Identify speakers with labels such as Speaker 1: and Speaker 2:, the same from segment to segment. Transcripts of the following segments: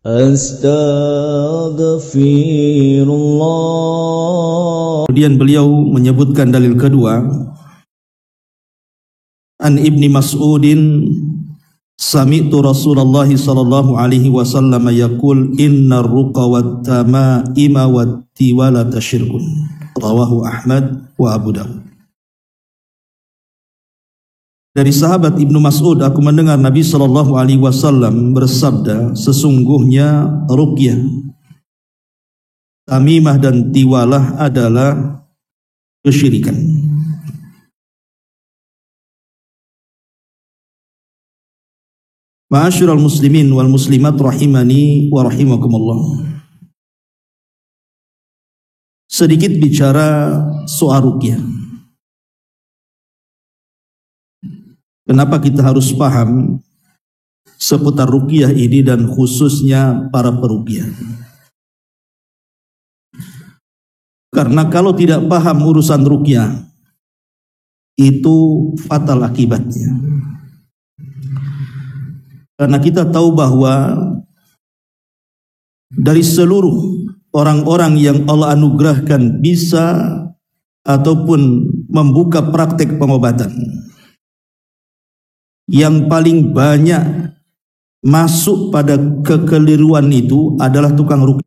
Speaker 1: Astaghfirullah. Kemudian beliau menyebutkan dalil kedua, an Ibni Mas'udin sami'tu Rasulullah sallallahu alaihi wasallam yaqul innar ruqa wat tamaima wat tiwalata syirkun, rawahu Ahmad wa Abu Dawud. Dari sahabat Ibnu Mas'ud, aku mendengar Nabi sallallahu alaihi wasallam bersabda, sesungguhnya ruqyah, tamimah dan tiwalah adalah kesyirikan. Ma'asyiral muslimin wal muslimat rahimani wa rahimakumullah. Sedikit bicara soal ruqyah. Kenapa kita harus paham seputar ruqyah ini dan khususnya para peruqyah? Karena kalau tidak paham urusan ruqyah, itu fatal akibatnya. Karena kita tahu bahwa dari seluruh orang-orang yang Allah anugerahkan bisa ataupun membuka praktek pengobatan, yang paling banyak masuk pada kekeliruan itu adalah tukang ruqyah.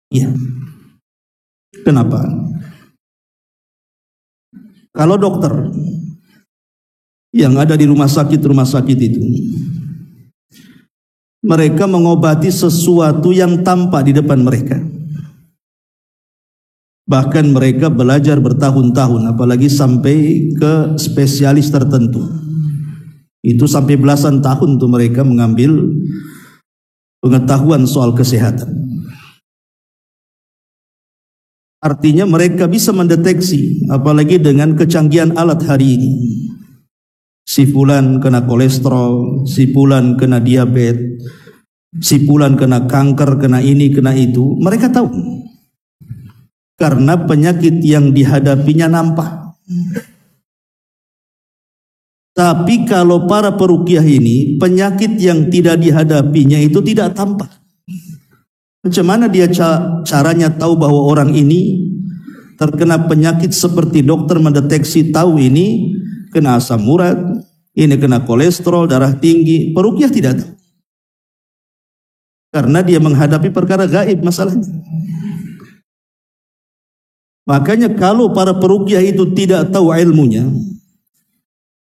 Speaker 1: Ya. Kenapa? Kalau dokter yang ada di rumah sakit itu, mereka mengobati sesuatu yang tampak di depan mereka. Bahkan mereka belajar bertahun-tahun, apalagi sampai ke spesialis tertentu. Itu sampai belasan tahun tuh mereka mengambil pengetahuan soal kesehatan. Artinya mereka bisa mendeteksi, apalagi dengan kecanggihan alat hari ini. Si fulan kena kolesterol, si fulan kena diabetes, si fulan kena kanker, kena ini, kena itu. Mereka tahu. Karena penyakit yang dihadapinya nampak. Tapi kalau para peruqyah ini, penyakit yang tidak dihadapinya itu tidak tampak. Macam mana dia caranya tahu bahwa orang ini terkena penyakit seperti dokter mendeteksi tahu ini kena asam urat, ini kena kolesterol, darah tinggi. Peruqyah tidak tahu. Karena dia menghadapi perkara gaib masalahnya. Makanya kalau para peruqyah itu tidak tahu ilmunya,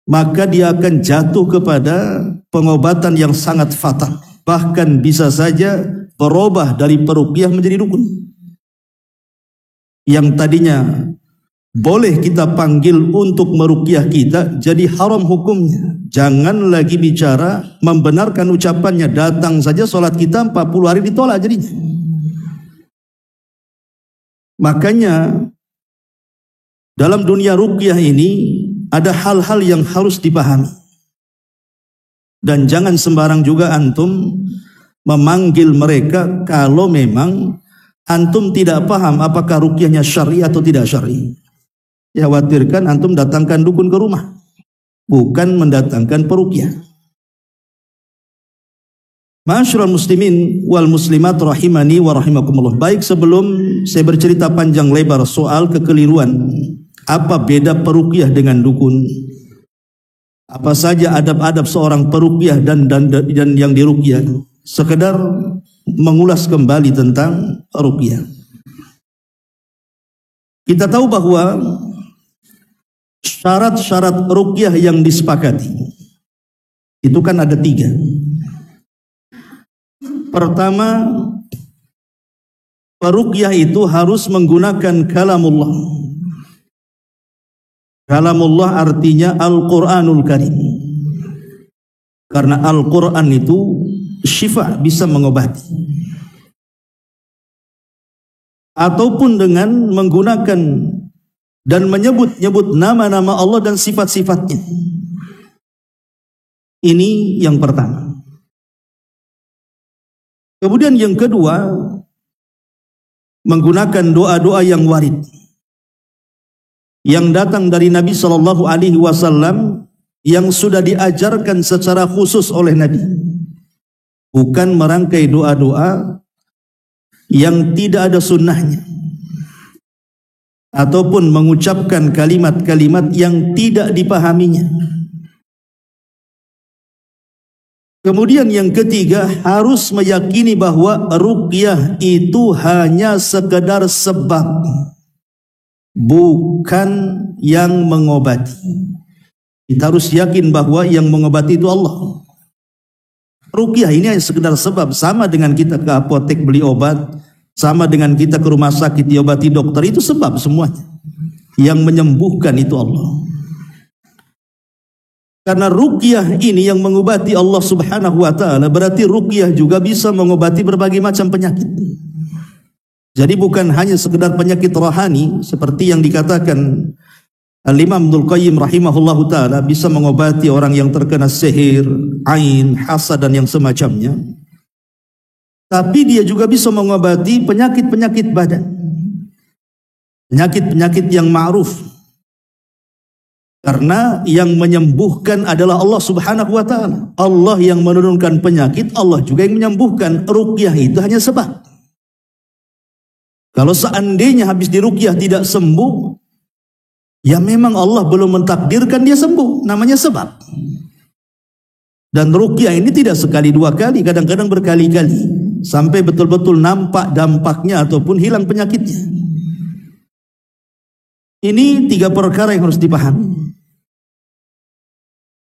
Speaker 1: maka dia akan jatuh kepada pengobatan yang sangat fatal. Bahkan bisa saja berubah dari peruqyah menjadi dukun. Yang tadinya boleh kita panggil untuk meruqyah kita, jadi haram hukumnya. Jangan lagi bicara membenarkan ucapannya. Datang saja sholat kita 40 hari ditolak jadinya. Makanya dalam dunia ruqyah ini ada hal-hal yang harus dipahami. Dan jangan sembarang juga antum memanggil mereka kalau memang antum tidak paham apakah ruqyahnya syar'i atau tidak syar'i. Ya, khawatirkan antum datangkan dukun ke rumah, bukan mendatangkan peruqyah. Ma'asyiral muslimin wal muslimat rahimani wa rahimakumullah. Baik, sebelum saya bercerita panjang lebar soal kekeliruan, apa beda peruqyah dengan dukun? Apa saja adab-adab seorang peruqyah dan yang diruqyah? Sekedar mengulas kembali tentang ruqyah. Kita tahu bahwa syarat-syarat ruqyah yang disepakati itu kan ada 3. Pertama, peruqyah itu harus menggunakan kalamullah. Kalamullah artinya Al-Quranul Karim. Karena Al-Quran itu syifa, bisa mengobati. Ataupun dengan menggunakan dan menyebut-nyebut nama-nama Allah dan sifat-sifatnya. Ini yang pertama. Kemudian yang kedua, menggunakan doa-doa yang warid, yang datang dari Nabi Shallallahu Alaihi Wasallam, yang sudah diajarkan secara khusus oleh Nabi. bukan merangkai doa-doa yang tidak ada sunnahnya, ataupun mengucapkan kalimat-kalimat yang tidak dipahaminya. Kemudian yang ketiga, harus meyakini bahwa ruqyah itu hanya sekedar sebab, bukan yang mengobati. Kita harus yakin bahwa yang mengobati itu Allah. Ruqyah ini hanya sekedar sebab, sama dengan kita ke apotek beli obat, sama dengan kita ke rumah sakit diobati dokter, itu sebab semuanya. Yang menyembuhkan itu Allah. Karena ruqyah ini yang mengobati Allah Subhanahu wa ta'ala, berarti ruqyah juga bisa mengobati berbagai macam penyakit. Jadi bukan hanya sekedar penyakit rohani seperti yang dikatakan Al-Imam Ibnul Qayyim rahimahullahu ta'ala, bisa mengobati orang yang terkena sihir, ain, hasad dan yang semacamnya. Tapi dia juga bisa mengobati penyakit-penyakit badan, penyakit-penyakit yang ma'ruf. Karena yang menyembuhkan adalah Allah Subhanahu wa ta'ala. Allah yang menurunkan penyakit, Allah juga yang menyembuhkan. Ruqyah itu hanya sebab. Kalau seandainya habis diruqyah tidak sembuh, ya memang Allah belum mentakdirkan dia sembuh, namanya sebab. Dan ruqyah ini tidak sekali dua kali, kadang-kadang berkali-kali, sampai betul-betul nampak dampaknya ataupun hilang penyakitnya. Ini tiga perkara yang harus dipahami.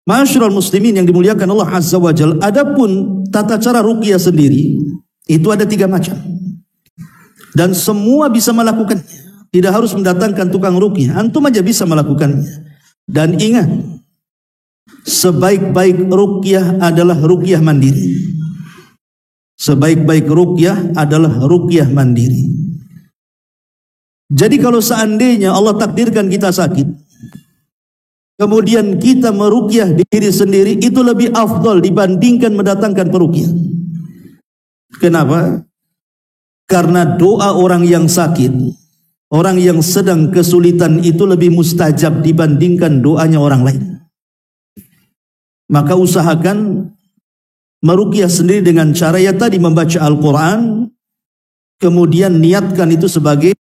Speaker 1: Ma'asyiral muslimin yang dimuliakan Allah Azza wa Jalla, adapun tata cara ruqyah sendiri itu ada tiga macam. Dan semua bisa melakukannya. Tidak harus mendatangkan tukang ruqyah, antum aja bisa melakukannya. Dan ingat, sebaik-baik ruqyah adalah ruqyah mandiri. Sebaik-baik ruqyah adalah ruqyah mandiri. Jadi kalau seandainya Allah takdirkan kita sakit, kemudian kita meruqyah diri sendiri, itu lebih afdal dibandingkan mendatangkan peruqyah. Kenapa? Karena doa orang yang sakit, orang yang sedang kesulitan itu lebih mustajab dibandingkan doanya orang lain. Maka usahakan meruqyah sendiri dengan cara ya tadi, membaca Al-Quran, kemudian niatkan itu sebagai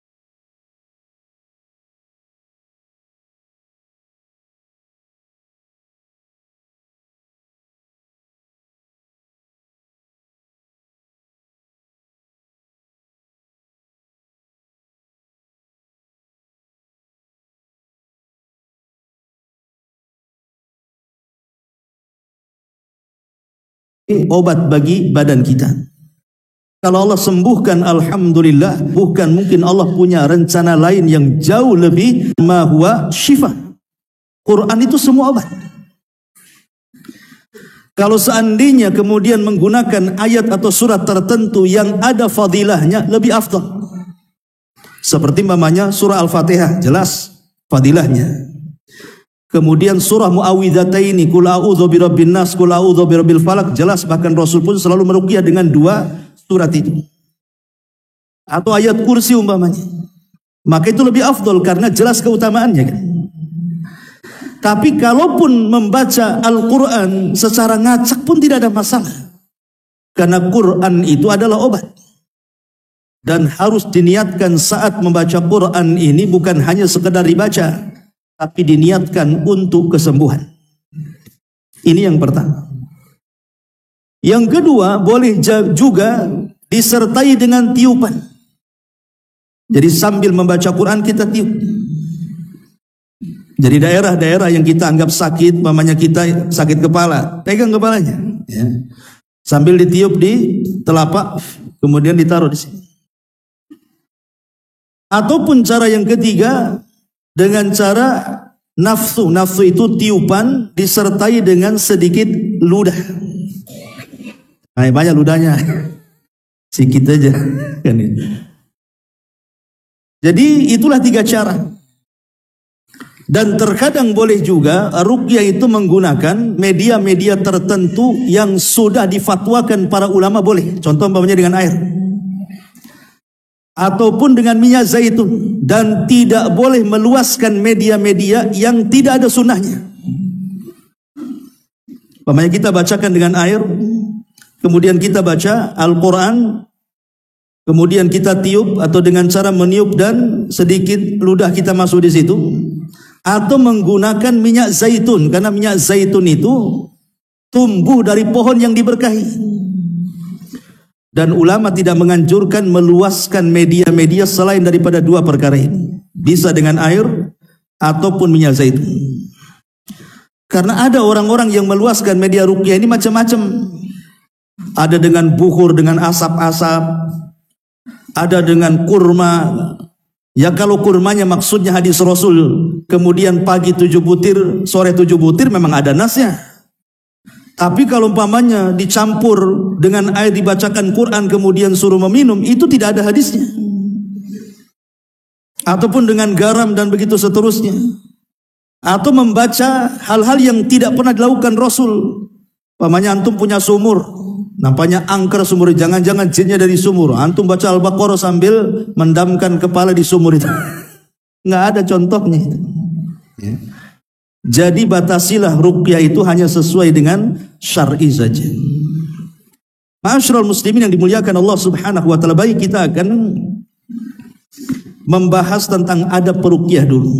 Speaker 1: obat bagi badan kita. Kalau Allah sembuhkan, alhamdulillah. Bukan mungkin Allah punya rencana lain yang jauh lebih, ma huwa syifa. Quran itu semua obat. Kalau seandainya kemudian menggunakan ayat atau surat tertentu yang ada fadilahnya, lebih afdal. Seperti namanya surah Al-Fatihah, jelas fadilahnya. Kemudian surah Muawwidhataini, Qul a'udzu birabbin nas, Qul a'udzu birabbil falaq, jelas, bahkan Rasul pun selalu meruqyah dengan dua surat itu. Atau ayat kursi umpamanya. Maka itu lebih afdal karena jelas keutamaannya kan. Tapi kalaupun membaca Al-Quran secara ngacak pun tidak ada masalah. Karena Quran itu adalah obat. Dan harus diniatkan saat membaca Quran ini bukan hanya sekedar dibaca, tapi diniatkan untuk kesembuhan. Ini yang pertama. Yang kedua, boleh juga disertai dengan tiupan. Jadi sambil membaca Quran kita tiup. Jadi daerah-daerah yang kita anggap sakit, mamanya kita sakit kepala, pegang kepalanya, ya. Sambil ditiup di telapak, kemudian ditaruh di sini. Ataupun cara yang ketiga, dengan cara nafsu. Nafsu itu tiupan disertai dengan sedikit ludah. Nah, banyak ludahnya. Sedikit aja. Jadi itulah tiga cara. Dan terkadang boleh juga ruqyah itu menggunakan media-media tertentu yang sudah difatwakan para ulama boleh. Contoh umpamanya dengan air. Ataupun dengan minyak zaitun. Dan tidak boleh meluaskan media-media yang tidak ada sunnahnya. Umpamanya kita bacakan dengan air, kemudian kita baca Al-Quran, kemudian kita tiup atau dengan cara meniup dan sedikit ludah kita masuk di situ, atau menggunakan minyak zaitun, karena minyak zaitun itu tumbuh dari pohon yang diberkahi. Dan ulama tidak menganjurkan meluaskan media-media selain daripada dua perkara ini, bisa dengan air ataupun minyak zaitun. Karena ada orang-orang yang meluaskan media ruqyah ini macam-macam. Ada dengan bukhur, dengan asap-asap, ada dengan kurma. Ya kalau kurmanya maksudnya hadis Rasul, kemudian pagi 7 butir, sore 7 butir, memang ada nasnya. Tapi kalau umpamanya dicampur dengan air, dibacakan Quran kemudian suruh meminum, itu tidak ada hadisnya. Ataupun dengan garam dan begitu seterusnya. Atau membaca hal-hal yang tidak pernah dilakukan Rasul. Umpamanya antum punya sumur, nampaknya angker sumur, jangan-jangan jinnya dari sumur. Antum baca Al-Baqarah sambil mendamkan kepala di sumur itu. Nggak ada contohnya itu. Ya. Jadi batasilah ruqyah itu hanya sesuai dengan syar'i saja. Ma'asyiral muslimin yang dimuliakan Allah Subhanahu wa taala, baik kita akan membahas tentang adab peruqyah dulu.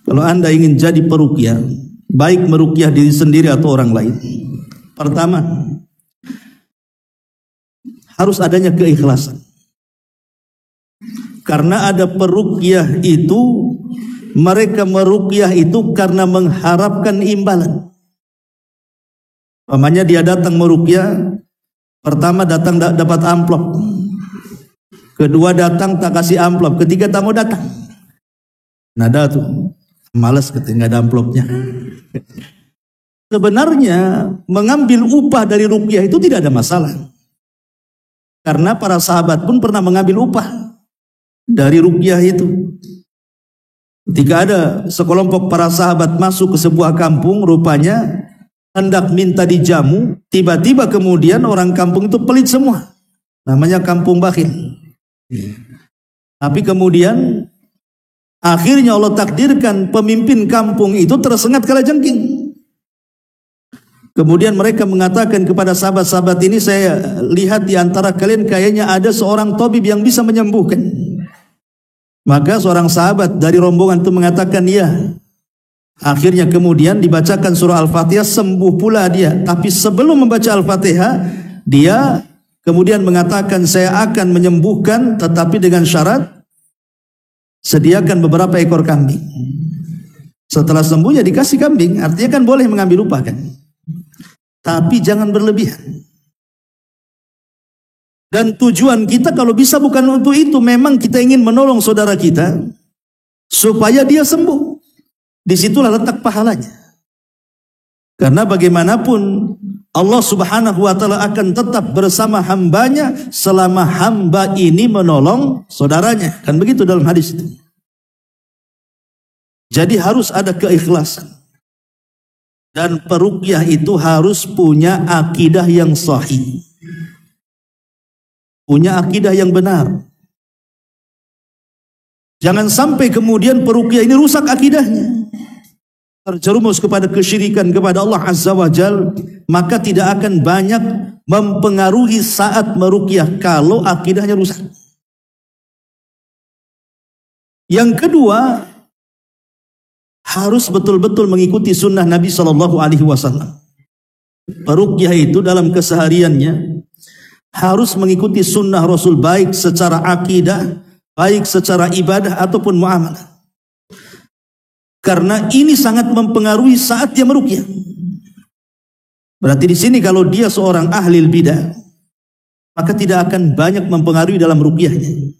Speaker 1: Kalau Anda ingin jadi peruqyah, baik meruqyah diri sendiri atau orang lain, pertama harus adanya keikhlasan. Karena ada peruqyah itu, mereka meruqyah itu karena mengharapkan imbalan. Umpamanya dia datang meruqyah, pertama datang dapat amplop, kedua datang tak kasih amplop, ketiga tak mau datang. Nada tuh, malas ketika ada amplopnya. Sebenarnya mengambil upah dari ruqyah itu tidak ada masalah. Karena para sahabat pun pernah mengambil upah dari ruqyah itu. Ketika ada sekelompok para sahabat masuk ke sebuah kampung, rupanya hendak minta dijamu, tiba-tiba kemudian orang kampung itu pelit semua. Namanya kampung bakhil. Tapi kemudian akhirnya Allah takdirkan pemimpin kampung itu tersengat kalajengking. Kemudian mereka mengatakan kepada sahabat-sahabat ini, saya lihat di antara kalian kayaknya ada seorang tabib yang bisa menyembuhkan. Maka seorang sahabat dari rombongan itu mengatakan ya. Akhirnya kemudian dibacakan surah Al-Fatihah, sembuh pula dia. Tapi sebelum membaca Al-Fatihah, dia kemudian mengatakan saya akan menyembuhkan, tetapi dengan syarat sediakan beberapa ekor kambing. Setelah sembuh ya dikasih kambing, artinya kan boleh mengambil upah kan. Tapi jangan berlebihan. Dan tujuan kita kalau bisa bukan untuk itu, memang kita ingin menolong saudara kita supaya dia sembuh. Disitulah letak pahalanya. Karena bagaimanapun Allah Subhanahu wa taala akan tetap bersama hambanya selama hamba ini menolong saudaranya. Kan begitu dalam hadis itu. Jadi harus ada keikhlasan. Dan peruqyah itu harus punya akidah yang sahih. Punya akidah yang benar. Jangan sampai kemudian peruqyah ini rusak akidahnya. Terjerumus kepada kesyirikan kepada Allah Azza wa Jal, maka tidak akan banyak mempengaruhi saat meruqyah kalau akidahnya rusak. Yang kedua, harus betul-betul mengikuti sunnah Nabi SAW. Peruqyah itu dalam kesehariannya harus mengikuti sunnah Rasul, baik secara akidah, baik secara ibadah ataupun muamalah. Karena ini sangat mempengaruhi saat dia meruqyah. Berarti di sini kalau dia seorang ahli bidah, maka tidak akan banyak mempengaruhi dalam ruqyahnya.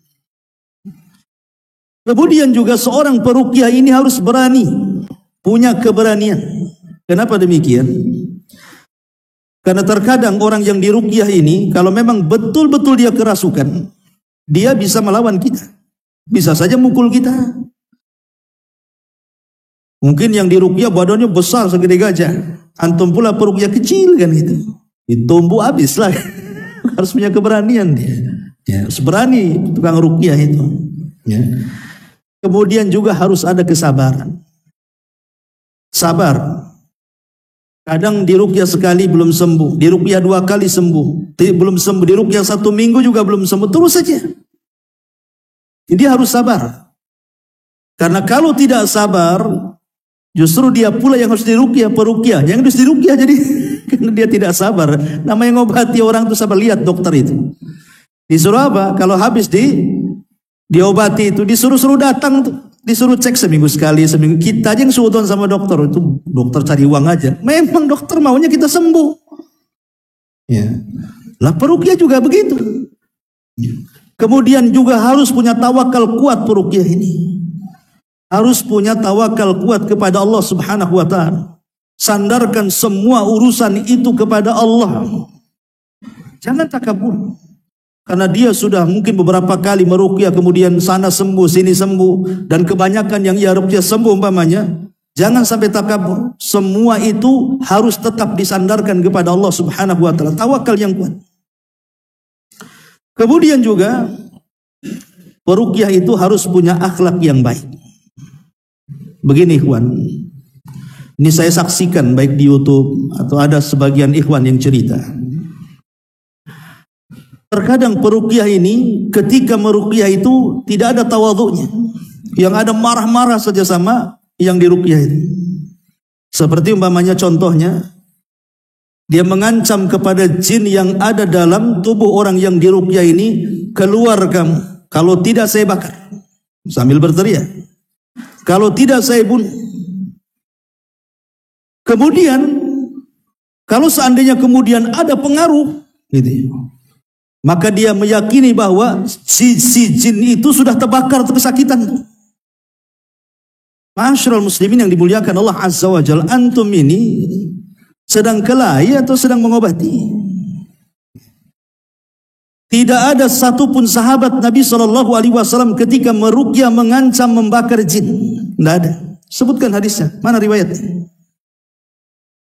Speaker 1: Kemudian juga seorang peruqyah ini harus berani, punya keberanian. Kenapa demikian? Karena terkadang orang yang diruqyah ini, kalau memang betul-betul dia kerasukan, dia bisa melawan kita. Bisa saja mukul kita. Mungkin yang diruqyah badannya besar segede gajah. Antum pula peruqyah kecil kan gitu. Ditumbuh habis lah. Harus punya keberanian dia. Ya, harus berani tukang ruqyah itu. Ya. Kemudian juga harus ada kesabaran. Sabar. Kadang diruqyah sekali belum sembuh, diruqyah 2 kali sembuh, belum sembuh, diruqyah 1 minggu juga belum sembuh, terus saja. Jadi harus sabar. Karena kalau tidak sabar, justru dia pula yang harus diruqyah, peruqyah, yang harus diruqyah jadi karena dia tidak sabar. Namanya ngobati orang itu sabar. Lihat dokter itu. Disuruh apa? Kalau habis diobati itu disuruh datang tuh. Disuruh cek seminggu sekali, seminggu. Kita aja yang suudon sama dokter. Itu dokter cari uang aja. Memang dokter maunya kita sembuh. Ya. Lah peruqyah juga begitu. Kemudian juga harus punya tawakal kuat peruqyah ini. Harus punya tawakal kuat kepada Allah Subhanahu wa ta'ala. Sandarkan semua urusan itu kepada Allah. Jangan takabur. Karena dia sudah mungkin beberapa kali meruqyah, kemudian sana sembuh, sini sembuh, dan kebanyakan yang ia ruqyah sembuh umpamanya. Jangan sampai takabur. Semua itu harus tetap disandarkan kepada Allah Subhanahu wa ta'ala. Tawakal yang kuat. Kemudian juga peruqyah itu harus punya akhlak yang baik. Begini ikhwan. Ini saya saksikan baik di YouTube atau ada sebagian ikhwan yang cerita. Terkadang peruqyah ini ketika meruqyah itu tidak ada tawadhu'nya. Yang ada marah-marah saja sama yang diruqyah itu. Seperti umpamanya contohnya, dia mengancam kepada jin yang ada dalam tubuh orang yang diruqyah ini, keluar kamu, kalau tidak saya bakar. Sambil berteriak. Kalau tidak saya bunuh. Kemudian kalau seandainya kemudian ada pengaruh gitu, maka dia meyakini bahwa si jin itu sudah terbakar atau kesakitan. Ma'asyiral muslimin yang dimuliakan Allah Azza wa Jalla, antum ini sedang kelahi atau sedang mengobati? Tidak ada satupun sahabat Nabi SAW ketika meruqyah mengancam membakar jin. Tidak ada. Sebutkan hadisnya. Mana riwayatnya?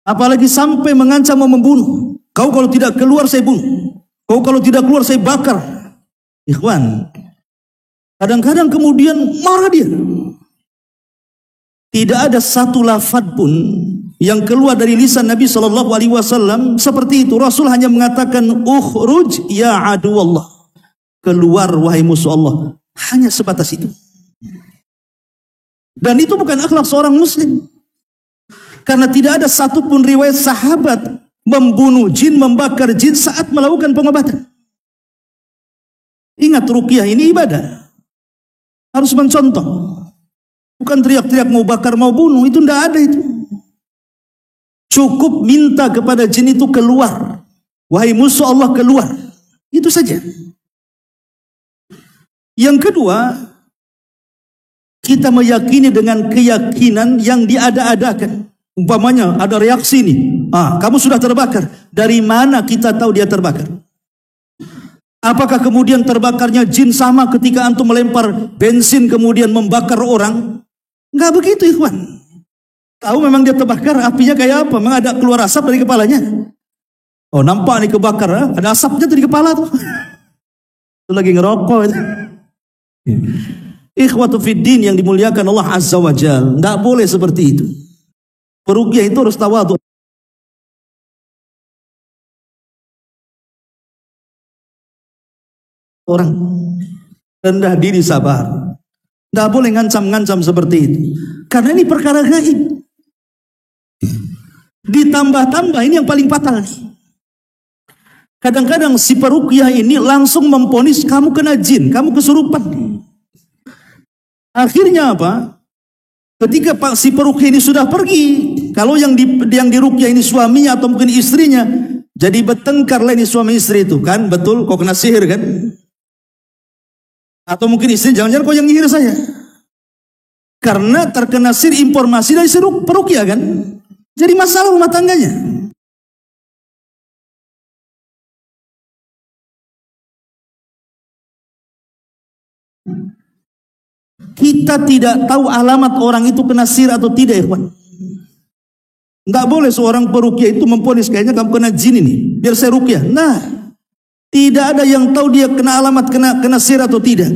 Speaker 1: Apalagi sampai mengancam mau membunuh. Kau kalau tidak keluar saya bunuh. Kau kalau tidak keluar saya bakar. Ikhwan, kadang-kadang kemudian marah dia. Tidak ada satu lafaz pun yang keluar dari lisan Nabi SAW seperti itu. Rasul hanya mengatakan ukhruj ya aduwallah. Keluar wahai musuh Allah. Hanya sebatas itu. Dan itu bukan akhlak seorang muslim. Karena tidak ada satupun riwayat sahabat membunuh jin, membakar jin saat melakukan pengobatan. Ingat, ruqyah ini ibadah. Harus mencontoh. Bukan teriak-teriak mau bakar, mau bunuh. Itu tidak ada itu. Cukup minta kepada jin itu keluar. Wahai musuh Allah, keluar. Itu saja. Yang kedua, kita meyakini dengan keyakinan yang diada-adakan. Umpamanya ada reaksi nih. Kamu sudah terbakar. Dari mana kita tahu dia terbakar? Apakah kemudian terbakarnya jin sama ketika antum melempar bensin kemudian membakar orang? Enggak begitu ikhwan. Tahu memang dia terbakar, apinya kayak apa? Memang ada keluar asap dari kepalanya. Oh, nampak nih kebakar, ada asapnya dari kepala tuh. Itu lagi ngerokok itu. Ikhwatu fiddin yang dimuliakan Allah Azza wa Jalla, enggak boleh seperti itu. Peruqyah itu harus tawadhu. Orang rendah diri, sabar. Tidak boleh ngancam-ngancam seperti itu. Karena ini perkara gaib. Ditambah-tambah ini yang paling fatal nih. Kadang-kadang si peruqyah ini langsung memponis kamu kena jin, kamu kesurupan. Akhirnya apa? Ketika si peruqyah ini sudah pergi, kalau yang diruqyah ini suaminya atau mungkin istrinya, jadi bertengkar lah ini suami istri itu kan, betul? Kau kena sihir kan? Atau mungkin istri, jangan-jangan kau yang nyihir saya. Karena terkena sihir informasi dari si peruqyah kan? Jadi masalah rumah tangganya. Kita tidak tahu alamat orang itu kena sihir atau tidak, ikhwan. Enggak boleh seorang peruqyah itu memponis kayaknya kamu kena jin ini, biar saya ruqyah. Nah, tidak ada yang tahu dia kena alamat kena sihir atau tidak.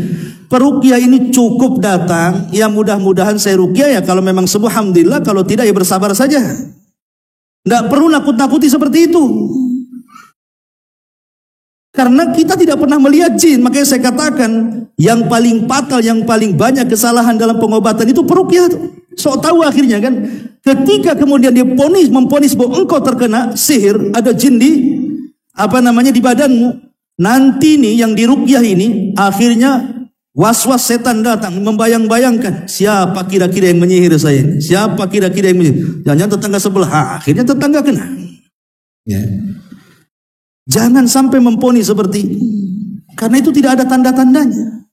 Speaker 1: Peruqyah ini cukup datang, ya mudah-mudahan saya ruqyah ya, kalau memang sembuh alhamdulillah, kalau tidak ya bersabar saja. Tidak perlu nakut-nakuti seperti itu. Karena kita tidak pernah melihat jin. Makanya saya katakan, yang paling fatal, yang paling banyak kesalahan dalam pengobatan itu peruqyah. Sok tahu akhirnya kan, ketika kemudian dia memponis bahwa engkau terkena sihir, ada jin di di badanmu. Nanti nih yang diruqyah ini akhirnya was-was setan datang membayang-bayangkan siapa kira-kira yang menyihir saya, siapa kira-kira yang menyihir. Jangan tetangga sebelah, akhirnya tetangga kena. Ya. Jangan sampai memponis seperti itu, karena itu tidak ada tanda-tandanya.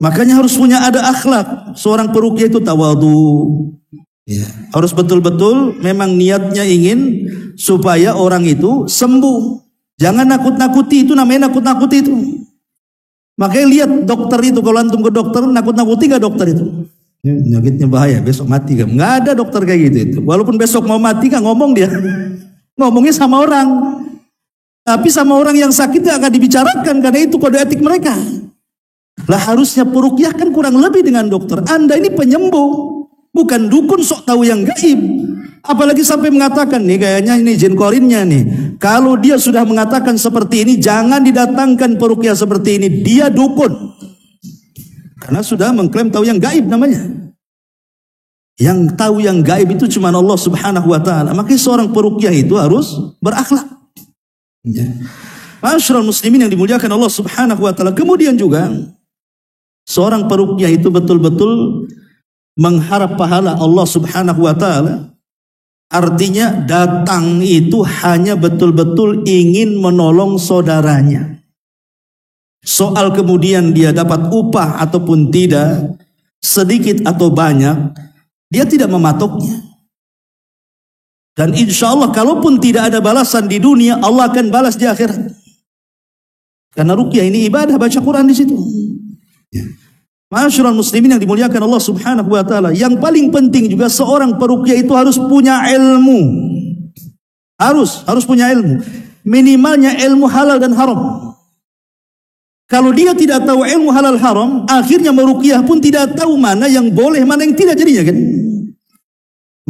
Speaker 1: Makanya harus punya ada akhlak. Seorang peruqyah itu tawadhu. Ya. Harus betul-betul memang niatnya ingin supaya orang itu sembuh. Jangan nakut-nakuti, itu namanya nakut-nakuti itu. Makanya lihat dokter itu, kalau antum ke dokter, nakut-nakuti gak dokter itu? Penyakitnya bahaya, besok mati kan? Nggak ada dokter kayak gitu itu. Walaupun besok mau mati kan ngomong dia. Ngomongnya sama orang. Tapi sama orang yang sakit gak akan dibicarakan, karena itu kode etik mereka. Lah harusnya peruqyah kan kurang lebih dengan dokter. Anda ini penyembuh, bukan dukun sok tahu yang gaib. Apalagi sampai mengatakan nih, kayaknya ini jin korinnya nih. Kalau dia sudah mengatakan seperti ini, jangan didatangkan peruqyah seperti ini. Dia dukun. Karena sudah mengklaim tahu yang gaib namanya. Yang tahu yang gaib itu cuma Allah Subhanahu wa taala. Makanya seorang peruqyah itu harus berakhlak. Ya. Ma'asyiral muslimin yang dimuliakan Allah Subhanahu wa taala. Kemudian juga seorang peruqyah itu betul-betul mengharap pahala Allah Subhanahu wa taala. Artinya datang itu hanya betul-betul ingin menolong saudaranya. Soal kemudian dia dapat upah ataupun tidak, sedikit atau banyak, dia tidak mematoknya. Dan insya Allah kalaupun tidak ada balasan di dunia, Allah akan balas di akhirat. Karena ruqyah ini ibadah, baca Quran di situ. Ya. Ma'asyiral muslimin yang dimuliakan Allah Subhanahu wa taala, yang paling penting juga seorang peruqyah itu harus punya ilmu. Harus punya ilmu. Minimalnya ilmu halal dan haram. Kalau dia tidak tahu ilmu halal haram, akhirnya meruqyah pun tidak tahu mana yang boleh, mana yang tidak jadinya kan.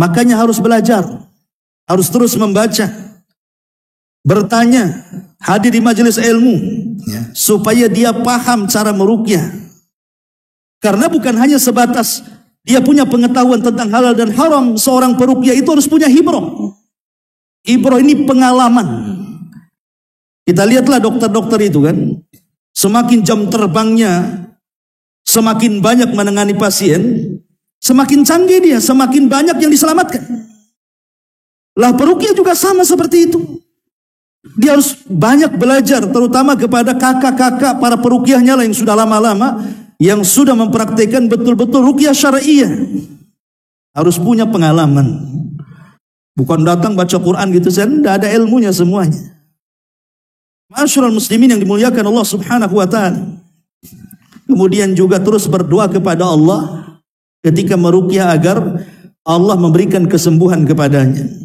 Speaker 1: Makanya harus belajar. Harus terus membaca. Bertanya, hadir di majelis ilmu ya, supaya dia paham cara meruqyah. Karena bukan hanya sebatas dia punya pengetahuan tentang halal dan haram, seorang peruqyah itu harus punya hibrah. Hibrah ini pengalaman. Kita lihatlah dokter-dokter itu kan, semakin jam terbangnya, semakin banyak menangani pasien, semakin canggih dia, semakin banyak yang diselamatkan. Lah peruqyah juga sama seperti itu. Dia harus banyak belajar, terutama kepada kakak-kakak para peruqyahnya lah yang sudah lama-lama, yang sudah mempraktikkan betul-betul ruqyah syar'iyah. Harus punya pengalaman. Bukan datang baca Quran gitu saja, tidak ada ilmunya semuanya. Ma'asyiral muslimin yang dimuliakan Allah Subhanahu wa taala. Kemudian juga terus berdoa kepada Allah ketika meruqyah agar Allah memberikan kesembuhan kepadanya.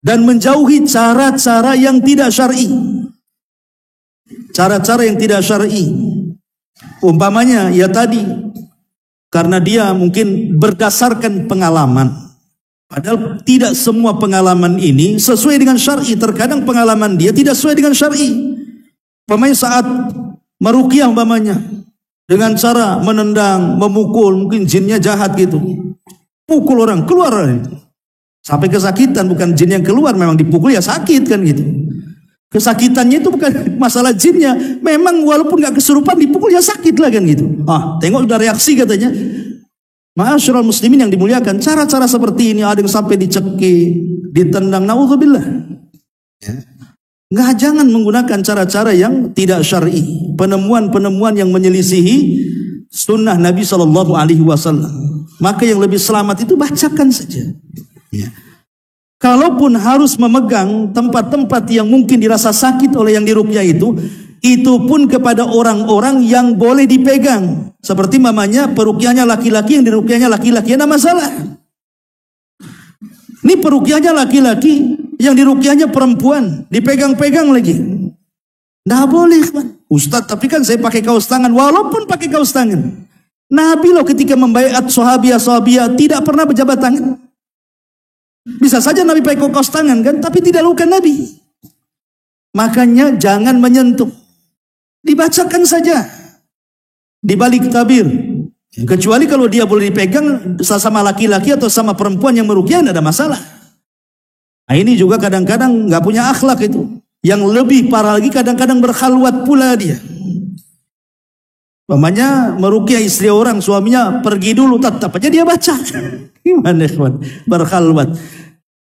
Speaker 1: Dan menjauhi cara-cara yang tidak syar'i. Cara-cara yang tidak syar'i. Umpamanya ya tadi, karena dia mungkin berdasarkan pengalaman. Padahal tidak semua pengalaman ini sesuai dengan syar'i. Terkadang pengalaman dia tidak sesuai dengan syar'i. Umpamanya saat meruqyah umpamanya dengan cara menendang, memukul, mungkin jinnya jahat gitu. Pukul orang, keluar sampai kesakitan, bukan jin yang keluar, memang dipukul ya sakit kan gitu. Kesakitannya itu bukan masalah jinnya, memang walaupun gak kesurupan dipukul ya sakit lah kan gitu. Tengok udah reaksi katanya. Ma'asyiral muslimin yang dimuliakan, cara-cara seperti ini ada yang sampai dicekik, ditendang, naudzubillah. Ya. Jangan menggunakan cara-cara yang tidak syar'i, penemuan-penemuan yang menyelisihi sunnah Nabi SAW. Maka yang lebih selamat itu bacakan saja. Ya. Kalaupun harus memegang tempat-tempat yang mungkin dirasa sakit oleh yang diruqyah itu pun kepada orang-orang yang boleh dipegang. Seperti mamanya peruqyahnya laki-laki, yang diruqyahnya laki-laki, ada masalah. Ini peruqyahnya laki-laki, yang diruqyahnya perempuan, dipegang-pegang lagi. Nggak boleh kan? Ustadz, tapi kan saya pakai kaos tangan. Walaupun pakai kaos tangan, Nabi loh ketika membaiat sahabiah tidak pernah berjabat tangan. Bisa saja Nabi pakai kaos tangan kan, tapi tidak luka Nabi. Makanya jangan menyentuh. Dibacakan saja. Di balik tabir. Kecuali kalau dia boleh dipegang sama laki-laki atau sama perempuan yang meruqyah, tidak ada masalah. Nah, ini juga kadang-kadang nggak punya akhlak itu. Yang lebih parah lagi kadang-kadang berkhalwat pula dia. Pamannya meruqyah istri orang, suaminya pergi dulu, tetap aja dia baca. Gimana ikhwan? Berkhalwat.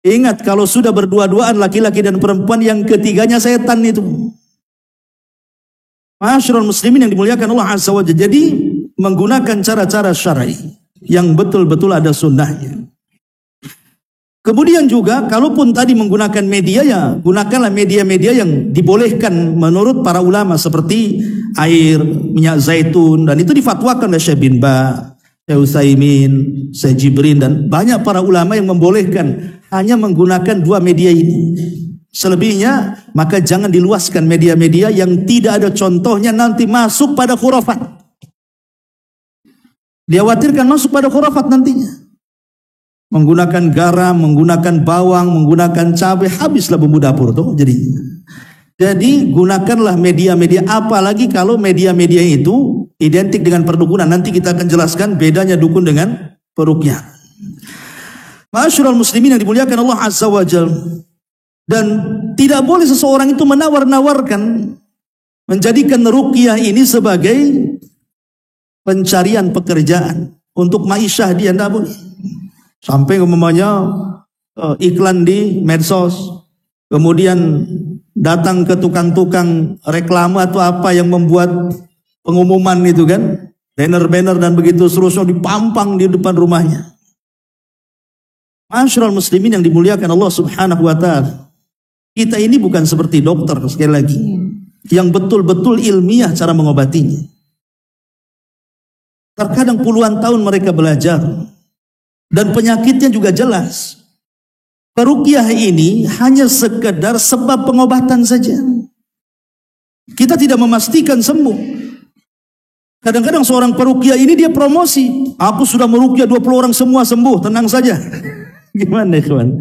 Speaker 1: Ingat kalau sudah berdua-duaan laki-laki dan perempuan, yang ketiganya setan itu. Ma'asyiral muslimin yang dimuliakan Allah Azza wa Jalla. Jadi menggunakan cara-cara syar'i yang betul-betul ada sunnahnya. Kemudian juga kalaupun tadi menggunakan media, ya gunakanlah media-media yang dibolehkan menurut para ulama seperti air, minyak zaitun, dan itu difatwakan oleh Syekh bin Ba, Syekh Utsaimin, Syekh Jibrin, dan banyak para ulama yang membolehkan hanya menggunakan dua media ini. Selebihnya maka jangan diluaskan media-media yang tidak ada contohnya, nanti masuk pada khurafat. Dikhawatirkan masuk pada khurafat nantinya. Menggunakan garam, menggunakan bawang, menggunakan cabai, habislah bumbu dapur tuh jadi. Jadi gunakanlah media-media, apalagi kalau media-media itu identik dengan perdukunan. Nanti kita akan jelaskan bedanya dukun dengan peruqyah. Ma'asyiral muslimin yang dimuliakan Allah Azza wa Jalla. Dan tidak boleh seseorang itu menawar-nawarkan, menjadikan ruqyah ini sebagai pencarian pekerjaan untuk ma'isyah dia, tidak boleh. Sampai umpamanya iklan di medsos, kemudian datang ke tukang-tukang reklame atau apa yang membuat pengumuman itu kan, banner-banner dan begitu seterusnya dipampang di depan rumahnya. Ma'asyiral muslimin yang dimuliakan Allah Subhanahu wa taala. Kita ini bukan seperti dokter, sekali lagi, yang betul-betul ilmiah cara mengobatinya. Terkadang puluhan tahun mereka belajar. Dan penyakitnya juga jelas. Peruqyah ini hanya sekedar sebab pengobatan saja. Kita tidak memastikan sembuh. Kadang-kadang seorang peruqyah ini dia promosi. Aku sudah meruqyah 20 orang semua sembuh, tenang saja. Gimana kawan?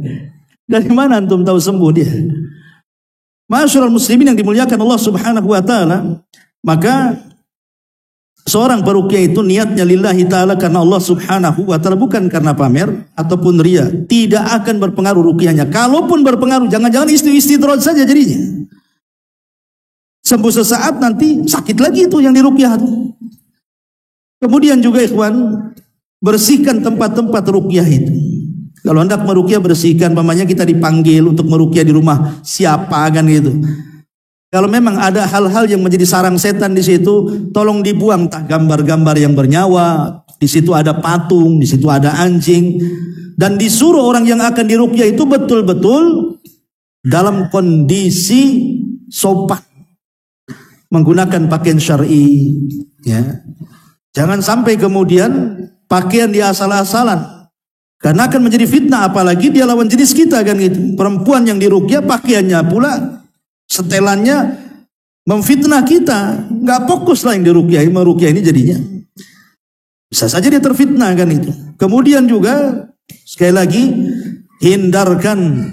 Speaker 1: Dari mana antum tahu sembuh dia? Ma'asyiral muslimin yang dimuliakan Allah Subhanahu wa taala, maka seorang peruqyah itu niatnya lillahi ta'ala karena Allah Subhanahu wa ta'ala, bukan karena pamer ataupun ria. Tidak akan berpengaruh ruqyahnya. Kalaupun berpengaruh, jangan-jangan istidroj saja jadinya. Sembuh sesaat, nanti sakit lagi itu yang diruqyah. Kemudian juga ikhwan, bersihkan tempat-tempat ruqyah itu. Kalau hendak meruqyah, bersihkan. Pamannya kita dipanggil untuk meruqyah di rumah siapa kan gitu. Kalau memang ada hal-hal yang menjadi sarang setan di situ, tolong dibuang gambar-gambar yang bernyawa. Di situ ada patung, di situ ada anjing, dan disuruh orang yang akan diruqyah itu betul-betul dalam kondisi sopan, menggunakan pakaian syar'i. Ya, jangan sampai kemudian pakaian dia asal-asalan, karena akan menjadi fitnah. Apalagi dia lawan jenis kita kan gitu. Perempuan yang diruqyah pakaiannya pula, setelannya memfitnah kita, nggak fokus lah yang diruqyah, meruqyah ini jadinya bisa saja dia terfitnah kan itu. Kemudian juga sekali lagi, hindarkan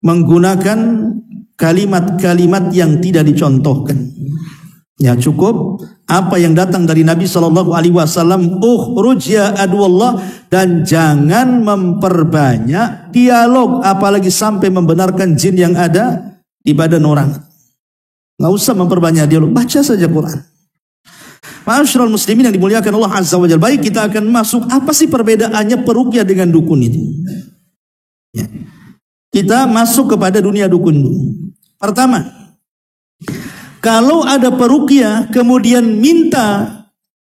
Speaker 1: menggunakan kalimat-kalimat yang tidak dicontohkan. Ya, cukup apa yang datang dari Nabi Shallallahu Alaihi Wasallam, ukhruj ya aduwallah, dan jangan memperbanyak dialog, apalagi sampai membenarkan jin yang ada di badan orang. Nggak usah memperbanyak dialog, baca saja Quran. Ma'asyiral muslimin yang dimuliakan Allah Azza wa Jalla. Baik, kita akan masuk apa sih perbedaannya peruqyah dengan dukun itu. Ya. Kita masuk kepada dunia dukun dulu. Pertama, kalau ada peruqyah kemudian minta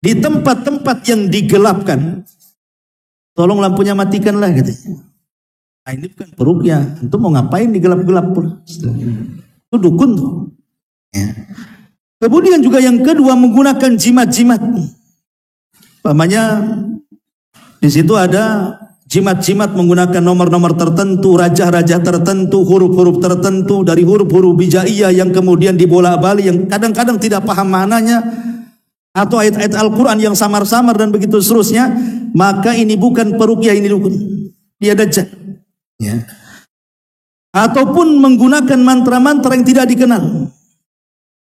Speaker 1: di tempat-tempat yang digelapkan, tolong lampunya matikanlah katanya. Nah, ini bukan peruqyah. Itu mau ngapain di gelap-gelap pula? Itu dukun tuh. Ya. Kemudian juga yang kedua, menggunakan jimat-jimat. Pamannya di situ ada jimat-jimat menggunakan nomor-nomor tertentu, raja-raja tertentu, huruf-huruf tertentu, dari huruf-huruf bijaiyah yang kemudian dibolak-balik, yang kadang-kadang tidak paham maknanya, atau ayat-ayat Al-Quran yang samar-samar dan begitu seterusnya. Maka ini bukan peruqyah, ini dukun. Dia dajjal. Ya. Ataupun menggunakan mantra-mantra yang tidak dikenal.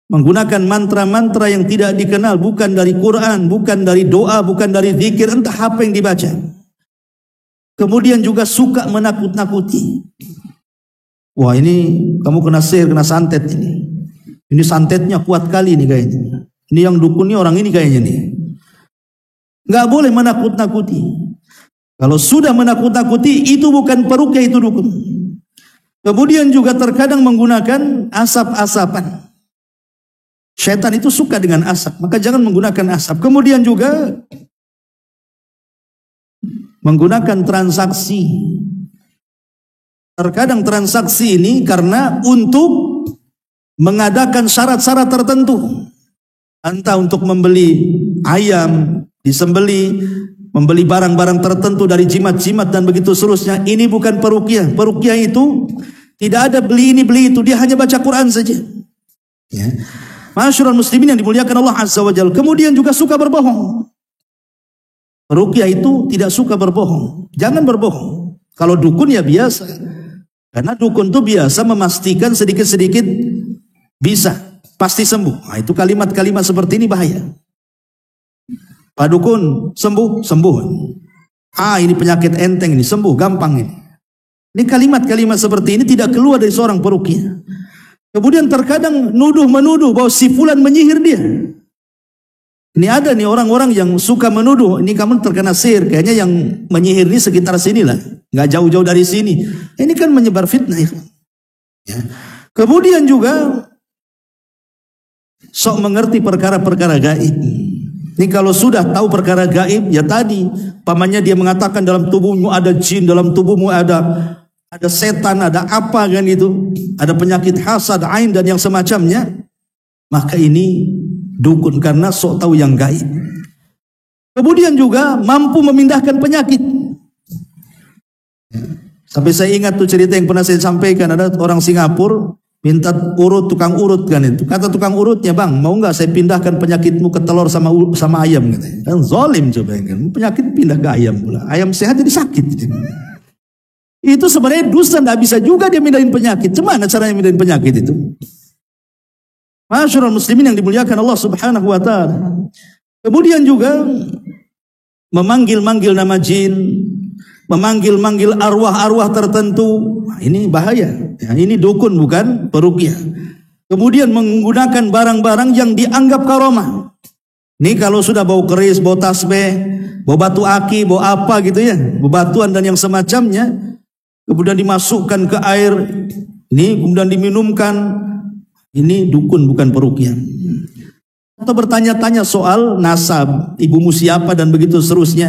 Speaker 1: Menggunakan mantra-mantra yang tidak dikenal, bukan dari Quran, bukan dari doa, bukan dari zikir, entah apa yang dibaca. Kemudian juga suka menakut-nakuti. Wah, ini kamu kena sihir, kena santet ini. Ini santetnya kuat kali ini kayaknya. Ini yang dukun ini orang ini kayaknya nih. Nggak boleh menakut-nakuti. Kalau sudah menakut-nakuti, itu bukan peruqyah, itu dukun. Kemudian juga terkadang menggunakan asap-asapan. Syaitan itu suka dengan asap, maka jangan menggunakan asap. Kemudian juga menggunakan transaksi. Terkadang transaksi ini karena untuk mengadakan syarat-syarat tertentu. Entah untuk membeli ayam, disembeli, membeli barang-barang tertentu dari jimat-jimat dan begitu seterusnya. Ini bukan peruqyah. Peruqyah itu tidak ada beli ini beli itu, dia hanya baca Quran saja. Ya. Masyarul muslimin yang dimuliakan Allah Azza wa Jalla. Kemudian juga suka berbohong. Ruqyah itu tidak suka berbohong. Jangan berbohong. Kalau dukun ya biasa. Karena dukun itu biasa memastikan sedikit-sedikit bisa. Pasti sembuh. Nah, itu kalimat-kalimat seperti ini bahaya. Pak dukun, sembuh, sembuh. Ini penyakit enteng ini, sembuh, gampang ini. Ini kalimat-kalimat seperti ini tidak keluar dari seorang peruqyah. Kemudian terkadang nuduh-menuduh bahwa si fulan menyihir dia. Ini ada nih orang-orang yang suka menuduh, ini kamu terkena sihir, kayaknya yang menyihir ini sekitar sini lah, nggak jauh-jauh dari sini. Ini kan menyebar fitnah. Ya. Kemudian juga sok mengerti perkara-perkara gaib. Ini kalau sudah tahu perkara gaib, ya tadi, pamannya dia mengatakan dalam tubuhmu ada jin, dalam tubuhmu ada setan, ada apa kan itu, ada penyakit hasad, ain dan yang semacamnya, maka ini dukun karena sok tahu yang gaib. Kemudian juga mampu memindahkan penyakit. Sampai saya ingat tuh cerita yang pernah saya sampaikan, ada orang Singapura minta urut, tukang urut kan itu. Kata tukang urutnya, bang, mau nggak saya pindahkan penyakitmu ke telur sama ayam? Gitu. Kan zolim coba kan, penyakit pindah ke ayam pula. Ayam sehat jadi sakit. Gitu. Itu sebenarnya dusta, tidak bisa juga dia mindahin penyakit. Gimana caranya mindahin penyakit itu? Masyarul muslimin yang dimuliakan Allah Subhanahu wa taala. Kemudian juga memanggil-manggil nama jin, memanggil-manggil arwah-arwah tertentu. Nah, ini bahaya. Ya, ini dukun bukan peruqyah. Kemudian menggunakan barang-barang yang dianggap karomah. Ini kalau sudah bau keris, bau tasbih, bau batu aki, bau apa gitu ya, bau batuan dan yang semacamnya. Kemudian dimasukkan ke air, ini kemudian diminumkan, ini dukun bukan peruqyah. Atau bertanya-tanya soal nasab, ibumu siapa dan begitu seterusnya.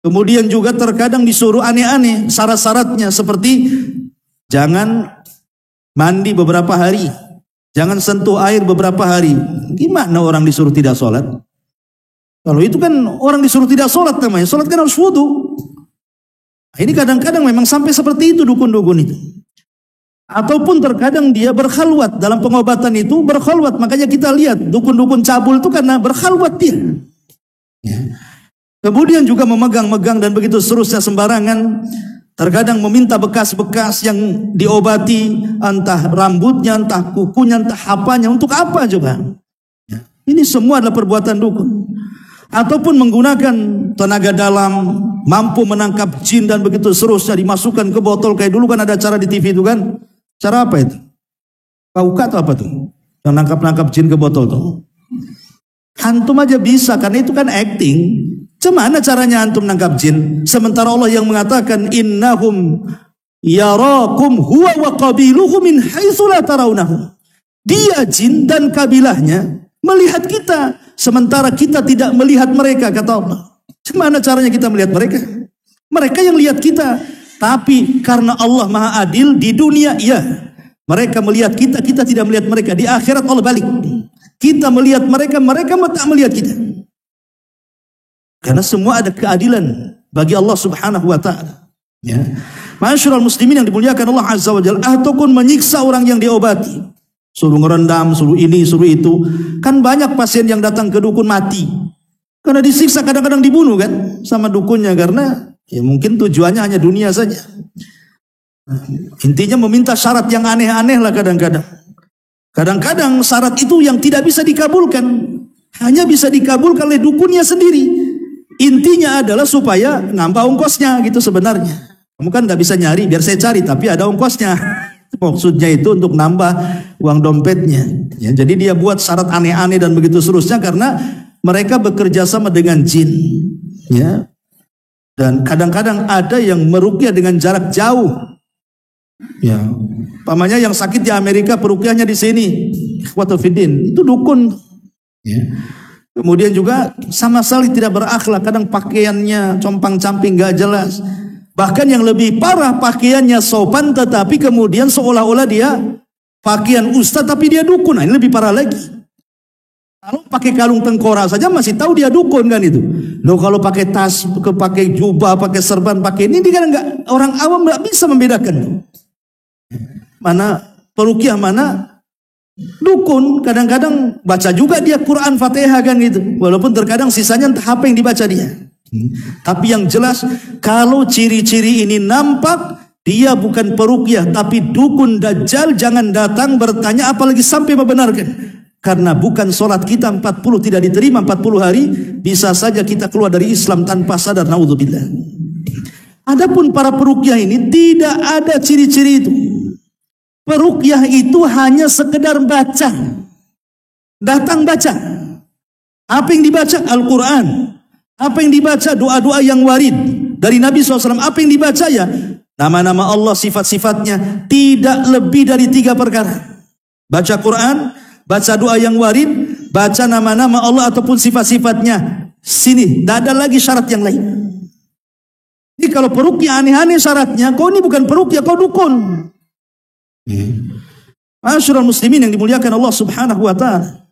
Speaker 1: Kemudian juga terkadang disuruh aneh-aneh syarat-syaratnya seperti jangan mandi beberapa hari, jangan sentuh air beberapa hari. Gimana orang disuruh tidak sholat? Kalau itu kan orang disuruh tidak sholat namanya, sholat kan harus wudu. Ini kadang-kadang memang sampai seperti itu dukun-dukun itu. Ataupun terkadang dia berkhalwat dalam pengobatan itu, berkhalwat. Makanya kita lihat dukun-dukun cabul itu karena berkhalwat dia. Ya. Kemudian juga memegang-megang dan begitu seterusnya sembarangan. Terkadang meminta bekas-bekas yang diobati, entah rambutnya, entah kukunya, entah apanya. Untuk apa coba? Ya. Ini semua adalah perbuatan dukun. Ataupun menggunakan tenaga dalam, mampu menangkap jin dan begitu seterusnya, dimasukkan ke botol. Kayak dulu kan ada cara di TV itu kan, cara apa itu? Kauka atau apa tuh? Yang nangkap-nangkap jin ke botol tuh. Antum aja bisa, karena itu kan acting. Gimana caranya antum nangkap jin? Sementara Allah yang mengatakan innahum yarakum huwa wa qabiluhu min haitsu la tarawnahum. Dia jin dan kabilahnya melihat kita, sementara kita tidak melihat mereka, kata Allah. Gimana caranya kita melihat mereka? Mereka yang lihat kita. Tapi karena Allah Maha Adil, di dunia iya, mereka melihat kita, kita tidak melihat mereka. Di akhirat Allah balik, kita melihat mereka, mereka tak melihat kita. Karena semua ada keadilan bagi Allah Subhanahu wa taala. Ya. Masyarul muslimin yang dimuliakan Allah Azza wa Jalla. Ataupun menyiksa orang yang diobati, suruh ngerendam, suruh ini, suruh itu. Kan banyak pasien yang datang ke dukun mati karena disiksa, kadang-kadang dibunuh kan sama dukunnya, karena ya mungkin tujuannya hanya dunia saja. Intinya meminta syarat yang aneh-aneh lah kadang-kadang. Kadang-kadang syarat itu yang tidak bisa dikabulkan, hanya bisa dikabulkan oleh dukunnya sendiri. Intinya adalah supaya nambah ongkosnya gitu sebenarnya. Kamu kan nggak bisa nyari, biar saya cari, tapi ada ongkosnya. Maksudnya itu untuk nambah uang dompetnya. Ya, jadi dia buat syarat aneh-aneh dan begitu seterusnya karena mereka bekerja sama dengan jin. Ya. Dan kadang-kadang ada yang meruqyah dengan jarak jauh. Ya, pamannya yang sakit di Amerika peruqyahnya di sini. Ikhwatufiddin, itu dukun. Ya. Kemudian juga sama sekali tidak berakhlak, kadang pakaiannya compang-camping gak jelas. Bahkan yang lebih parah pakaiannya sopan tetapi kemudian seolah-olah dia pakaian ustaz tapi dia dukun. Nah, ini lebih parah lagi. Kalau pakai kalung tengkorak saja masih tahu dia dukun kan itu. Loh kalau pakai tas, pakai jubah, pakai serban, pakai ini kan enggak, orang awam enggak bisa membedakan. Mana peruqyah, mana dukun. Kadang-kadang baca juga dia Quran Fatihah kan gitu. Walaupun terkadang sisanya entah apa yang dibaca dia. Tapi yang jelas kalau ciri-ciri ini nampak, dia bukan peruqyah tapi dukun dajjal, jangan datang bertanya apalagi sampai membenarkan. Karena bukan sholat kita 40 tidak diterima 40 hari, bisa saja kita keluar dari Islam tanpa sadar, naudzubillah. Adapun para peruqyah ini tidak ada ciri-ciri itu. Peruqyah itu hanya sekedar baca. Datang baca. Apa yang dibaca? Al-Quran. Apa yang dibaca? Doa-doa yang warid dari Nabi SAW. Apa yang dibaca ya? Nama-nama Allah, sifat-sifatnya. Tidak lebih dari 3 perkara. Baca Quran, baca doa yang warid, baca nama-nama Allah ataupun sifat-sifatnya. Sini, tidak ada lagi syarat yang lain. Ini kalau peruqyah aneh-aneh syaratnya, kau ini bukan peruqyah, kau dukun. Ma'asyiral muslimin yang dimuliakan Allah Subhanahu wa taala.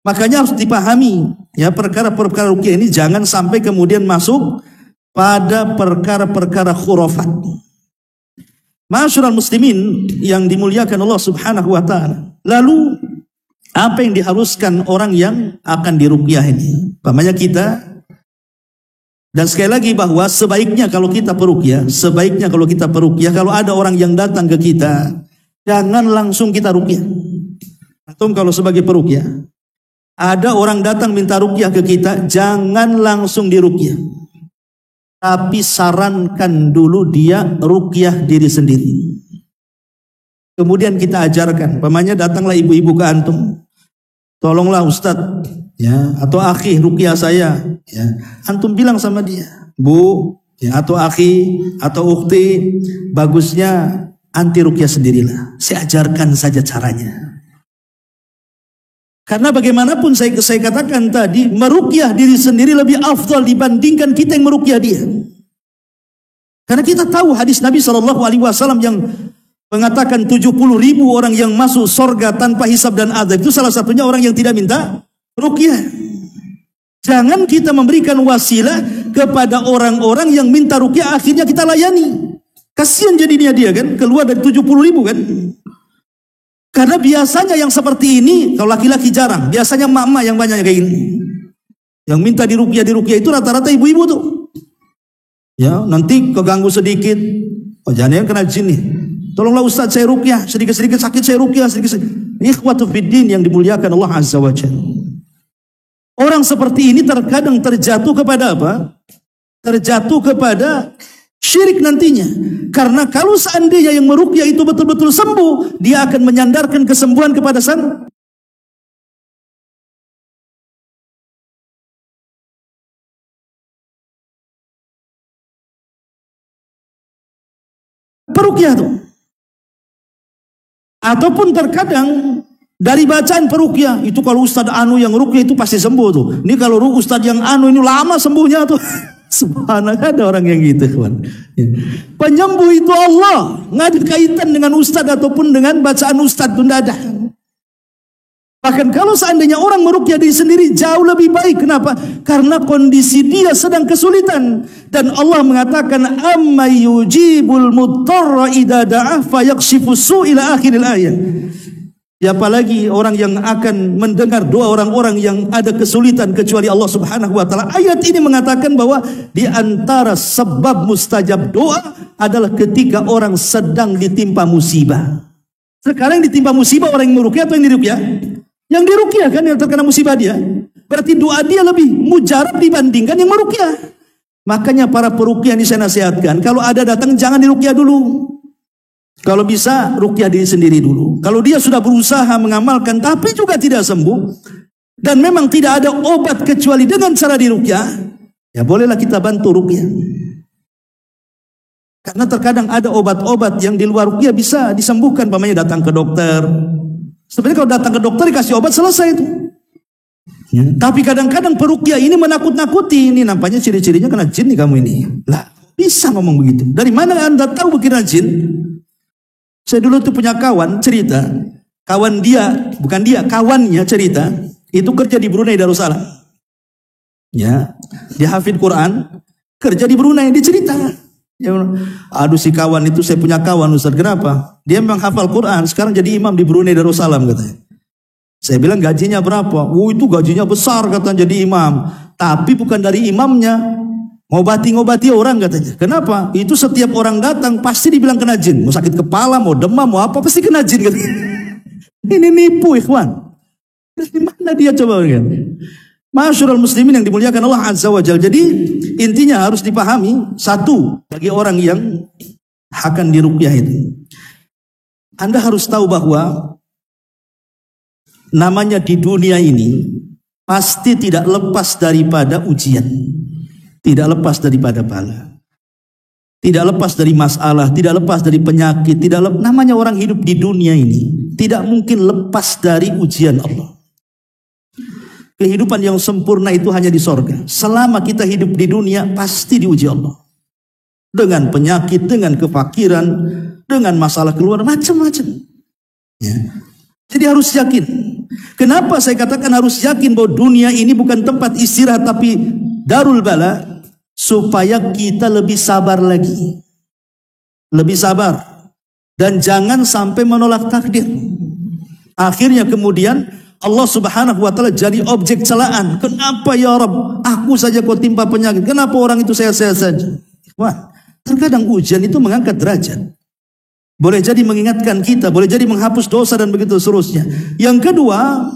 Speaker 1: Makanya harus dipahami ya, perkara-perkara ruqyah ini jangan sampai kemudian masuk pada perkara-perkara khurafat. Ma'asyiral muslimin yang dimuliakan Allah Subhanahu wa taala. Lalu apa yang diharuskan orang yang akan diruqyah ini? Pamannya kita. Dan sekali lagi bahwa sebaiknya kalau kita peruqyah, kalau ada orang yang datang ke kita, jangan langsung kita ruqyah. Atau kalau sebagai peruqyah, ada orang datang minta ruqyah ke kita, jangan langsung diruqyah. Tapi sarankan dulu dia ruqyah diri sendiri. Kemudian kita ajarkan, pamannya datanglah ibu-ibu ke antum. Tolonglah Ustadz, ya, atau akhi ruqyah saya, ya. Antum bilang sama dia, Bu, ya, atau akhi, atau ukhti, bagusnya anti ruqyah sendirilah. Saya ajarkan saja caranya. Karena bagaimanapun saya katakan tadi, meruqyah diri sendiri lebih afdal dibandingkan kita yang meruqyah dia. Karena kita tahu hadis Nabi SAW yang mengatakan 70.000 orang yang masuk surga tanpa hisab dan azab, itu salah satunya orang yang tidak minta ruqyah. Jangan kita memberikan wasilah kepada orang-orang yang minta ruqyah akhirnya kita layani. Kasihan jadinya dia kan, keluar dari 70.000 kan. Karena biasanya yang seperti ini, kalau laki-laki jarang, biasanya emak-emak yang banyak kayak gini. Yang minta diruqyah itu rata-rata ibu-ibu tuh. Ya, nanti keganggu sedikit, oh jangan kena jin nih. Tolonglah Ustaz saya ruqyah, sedikit-sedikit sakit saya ruqyah, sedikit-sedikit. Ikhwatufiddin yang dimuliakan Allah Azza wa Jalla. Orang seperti ini terkadang terjatuh kepada apa? Terjatuh kepada syirik nantinya. Karena kalau seandainya yang meruqyah itu betul-betul sembuh, dia akan menyandarkan kesembuhan kepada sang peruqyah tuh. Ataupun terkadang dari bacaan peruqyah itu, kalau Ustadz anu yang ruqyah itu pasti sembuh tuh. Ini kalau Ustadz yang anu ini lama sembuhnya tuh. Subhanallah, ada orang yang gitu, kawan. Penyembuh itu Allah, nggak ada kaitan dengan Ustadz ataupun dengan bacaan Ustadz, itu tidak ada. Bahkan kalau seandainya orang meruqyah diri sendiri jauh lebih baik. Kenapa? Karena kondisi dia sedang kesulitan. Dan Allah mengatakan, amma yujibul mudtarra idza da'ah fayakshifu su' ila akhiril ayat. Siapa lagi orang yang akan mendengar doa orang-orang yang ada kesulitan kecuali Allah Subhanahu wa taala? Ayat ini mengatakan bahwa di antara sebab mustajab doa adalah ketika orang sedang ditimpa musibah. Sekarang ditimpa musibah orang yang meruqyah atau yang diruqyah? Yang diruqyah kan yang terkena musibah dia. Berarti doa dia lebih mujarab dibandingkan yang meruqyah. Makanya para peruqyah ini saya nasihatkan, kalau ada datang jangan diruqyah dulu. Kalau bisa ruqyah diri sendiri dulu. Kalau dia sudah berusaha mengamalkan tapi juga tidak sembuh dan memang tidak ada obat kecuali dengan cara diruqyah, ya bolehlah kita bantu ruqyah. Karena terkadang ada obat-obat yang di luar ruqyah bisa disembuhkan, umpamanya datang ke dokter. Sebenarnya kalau datang ke dokter dikasih obat selesai itu. Ya. Tapi kadang-kadang peruqyah ini menakut-nakuti, ini nampaknya ciri-cirinya kena jin nih kamu ini. Lah, bisa ngomong begitu. Dari mana Anda tahu kena jin? Saya dulu tuh punya kawan cerita, kawan dia, bukan dia, kawannya cerita, itu kerja di Brunei Darussalam. Ya, dia hafid Quran, kerja di Brunei, dia cerita. Ya, aduh si kawan itu saya punya kawan Ustaz, kenapa? Dia memang hafal Quran, sekarang jadi imam di Brunei Darussalam katanya. Saya bilang gajinya berapa? Oh itu gajinya besar katanya jadi imam, tapi bukan dari imamnya. Ngobati orang katanya. Kenapa? Itu setiap orang datang pasti dibilang kena jin. Mau sakit kepala, mau demam, mau apa pasti kena jin katanya. Ini nipu ikhwan. Dari mana dia coba kan? Masyarul muslimin yang dimuliakan Allah Azza wa Jalla. Jadi intinya harus dipahami satu bagi orang yang akan diruqyah itu. Anda harus tahu bahwa namanya di dunia ini pasti tidak lepas daripada ujian. Tidak lepas daripada bala. Tidak lepas dari masalah, tidak lepas dari penyakit, namanya orang hidup di dunia ini tidak mungkin lepas dari ujian Allah. Kehidupan yang sempurna itu hanya di sorga. Selama kita hidup di dunia pasti diuji Allah. Dengan penyakit, dengan kefakiran, dengan masalah keluarga, macam-macam. Ya. Jadi harus yakin. Kenapa saya katakan harus yakin bahwa dunia ini bukan tempat istirahat tapi darul bala? Supaya kita lebih sabar lagi. Lebih sabar. Dan jangan sampai menolak takdir. Akhirnya kemudian Allah Subhanahu wa taala jadi objek celaan. Kenapa ya Rabb? Aku saja kau timpa penyakit. Kenapa orang itu saya saja? Wah, terkadang ujian itu mengangkat derajat. Boleh jadi mengingatkan kita, boleh jadi menghapus dosa dan begitu seterusnya. Yang kedua,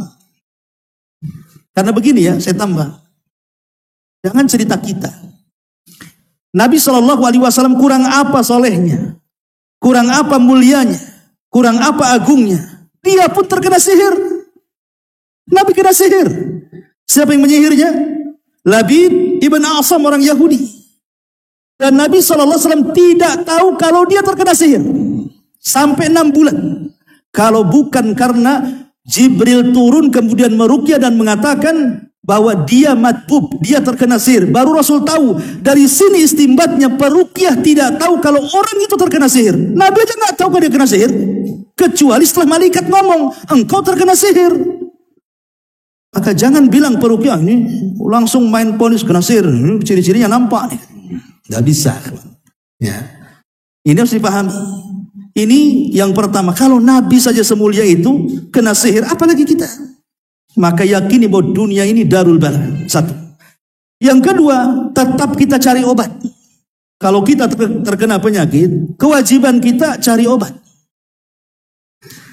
Speaker 1: karena begini ya, saya tambah. Jangan cerita kita. Nabi SAW kurang apa solehnya, kurang apa mulianya, kurang apa agungnya. Dia pun terkena sihir. Nabi kena sihir. Siapa yang menyihirnya? Labid ibn Asam, orang Yahudi. Dan Nabi SAW tidak tahu kalau dia terkena sihir sampai 6 bulan. Kalau bukan karena Jibril turun kemudian meruqyah dan mengatakan bahwa dia matbub, dia terkena sihir. Baru Rasul tahu. Dari sini istimbatnya peruqyah tidak tahu kalau orang itu terkena sihir. Nabi aja nggak tahu kalau dia kena sihir, kecuali setelah malaikat ngomong, engkau terkena sihir. Maka jangan bilang peruqyah ini langsung main ponis kena sihir. Ini ciri-cirinya nampak nih. Nggak bisa. Ya. Ini harus dipahami. Ini yang pertama. Kalau Nabi saja semulia itu kena sihir, apalagi kita? Maka yakini bahwa dunia ini darul bala. Satu. Yang kedua, tetap kita cari obat. Kalau kita terkena penyakit, kewajiban kita cari obat.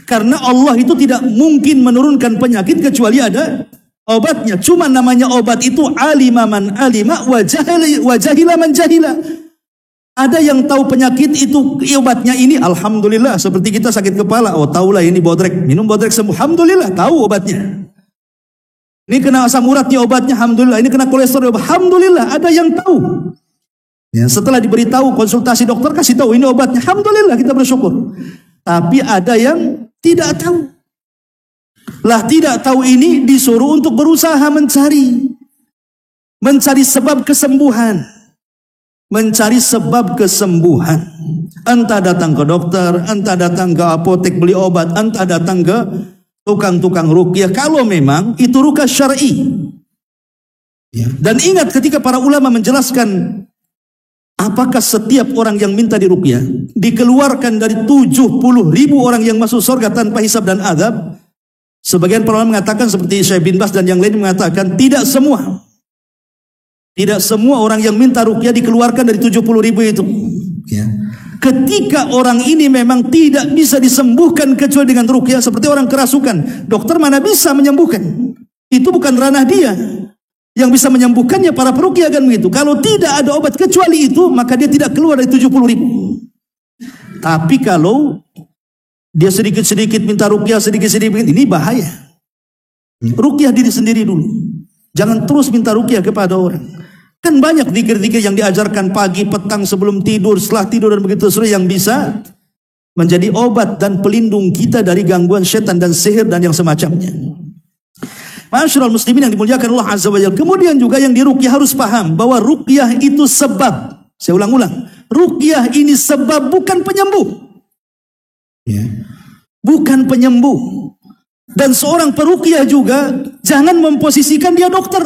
Speaker 1: Karena Allah itu tidak mungkin menurunkan penyakit kecuali ada obatnya. Cuma namanya obat itu alima man alima wa jahila man jahila. Ada yang tahu penyakit itu obatnya ini, alhamdulillah. Seperti kita sakit kepala, oh tahulah ini bodrek, minum bodrek sembuh, alhamdulillah tahu obatnya. Ini kena asam urat nih obatnya, alhamdulillah. Ini kena kolesterol, alhamdulillah. Ada yang tahu. Ya, setelah diberitahu konsultasi dokter kasih tahu ini obatnya, alhamdulillah kita bersyukur. Tapi ada yang tidak tahu. Lah tidak tahu ini disuruh untuk berusaha mencari sebab kesembuhan. Mencari sebab kesembuhan. Entah datang ke dokter, entah datang ke apotek beli obat, entah datang ke tukang-tukang ruqyah, kalau memang itu ruqyah syar'i. Ya. Dan ingat ketika para ulama menjelaskan apakah setiap orang yang minta diruqyah dikeluarkan dari 70.000 orang yang masuk surga tanpa hisab dan azab, Sebagian para ulama mengatakan seperti Syekh bin Baz dan yang lain mengatakan tidak semua orang yang minta ruqyah dikeluarkan dari 70.000 itu. Ya. Ketika orang ini memang tidak bisa disembuhkan kecuali dengan ruqyah, seperti orang kerasukan, dokter mana bisa menyembuhkan? Itu bukan ranah dia. Yang bisa menyembuhkannya para peruqyah kan begitu. Kalau tidak ada obat kecuali itu, maka dia tidak keluar dari 70.000. Tapi kalau dia sedikit-sedikit minta ruqyah, sedikit-sedikit, ini bahaya. Ruqyah diri sendiri dulu. Jangan terus minta ruqyah kepada orang. Kan banyak zikir-zikir yang diajarkan pagi, petang, sebelum tidur, setelah tidur dan begitu seterusnya yang bisa menjadi obat dan pelindung kita dari gangguan setan dan sihir dan yang semacamnya. Ma'asyiral muslimin yang dimuliakan Allah Azza wa Jalla. Kemudian juga yang diruqyah harus paham bahwa ruqyah itu sebab. Saya ulang-ulang. Ruqyah ini sebab, bukan penyembuh. Ya. Bukan penyembuh. Dan seorang peruqyah juga jangan memposisikan dia dokter.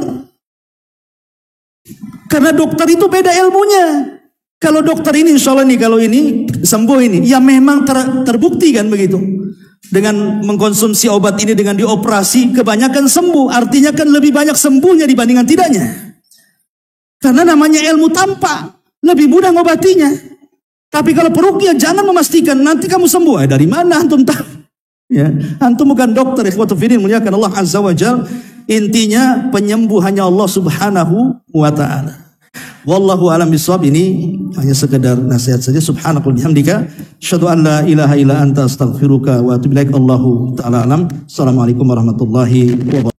Speaker 1: Karena dokter itu beda ilmunya. Kalau dokter ini insya Allah nih, kalau ini sembuh ini, ya memang terbukti kan begitu. Dengan mengkonsumsi obat ini, dengan dioperasi, kebanyakan sembuh. Artinya kan lebih banyak sembuhnya dibandingkan tidaknya. Karena namanya ilmu tampak, lebih mudah ngobatinya. Tapi kalau peruqyah jangan memastikan nanti kamu sembuh. Dari mana antum tahu? Ya, antum bukan dokter. Ikhwatu fiddin muliakan Allah Azza wa Jalla. Intinya penyembuh hanya Allah Subhanahu wa ta'ala. Wallahu a'lam bishawab. Ini hanya sekedar nasihat saja. Subhanakallahumma bihamdika asyhadu an la ilaha illa anta astaghfiruka wa atubu ilaik. Allahu ta'ala alam. Assalamualaikum warahmatullahi wabarakatuh.